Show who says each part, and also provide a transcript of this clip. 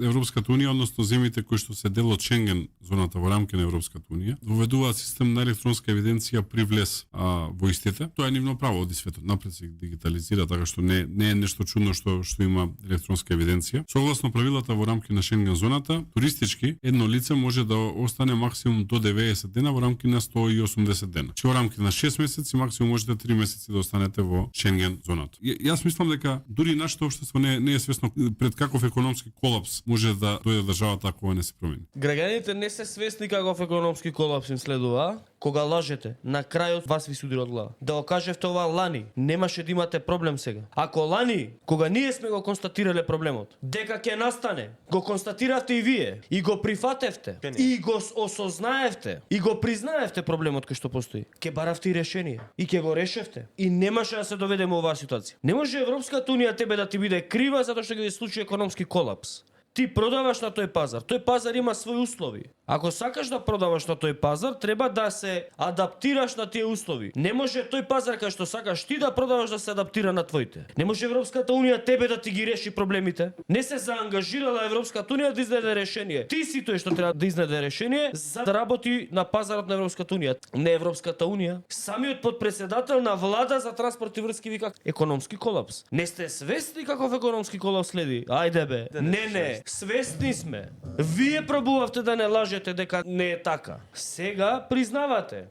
Speaker 1: Европската унија, односно земјите кои што се дел од Шенген, зоната во рамки на Европската унија, воведуваат систем на електронска евиденција при влез во истите. Тоа е нивно право, оди светот напред се дигитализира, така што не е нешто чудно што има електронска евиденција. Согласно правилата во рамки на Шенген зоната, туристички едно лице може да остане максимум до 90 дена во рамки на 180 дена. Че во рамки на 6 месеци максимум можете 3 месеци да останете во Шенген зоната. Јас мислам дека дури нашето општество не е свесно пред каков економски колапс може да дојде државата ако ова не се промени.
Speaker 2: Граѓаните не се свесни каков економски колапс им следува. Кога лажете, на крајот вас ви суди од глава. Да го кажевте ова лани, немаше да имате проблем сега. Ако лани, кога ние сме го констатирале проблемот, дека ќе настане, го констатиравте и вие, и го прифатевте, и го осознаевте, и го признаевте проблемот кој што постои, ќе баравте и решение, и ќе го решевте. И немаше да се доведеме во оваа ситуација. Не може Европската унија тебе да ти биде крива затоа што ќе се случи економски колапс. Ти продаваш на тој пазар. Тој пазар има своји услови. Ако сакаш да продаваш на тој пазар, треба да се адаптираш на тие услови. Не може тој пазар кај што сакаш ти да продаваш да се адаптира на твоите. Не може Европската унија тебе да ти ги реши проблемите. Не се заангажирала Европската унија да издаде решение. Ти си тој што треба да издаде решение за да работи на пазарот на Европската унија. Не Европската унија. Самиот подпредседател на влада за транспорт и врски вика економски колапс. Не сте свесни каков економски колапс следи? Ајде бе. Не. Свесни сме. Вие пробувавте да не лажете дека не е така. Сега признавате.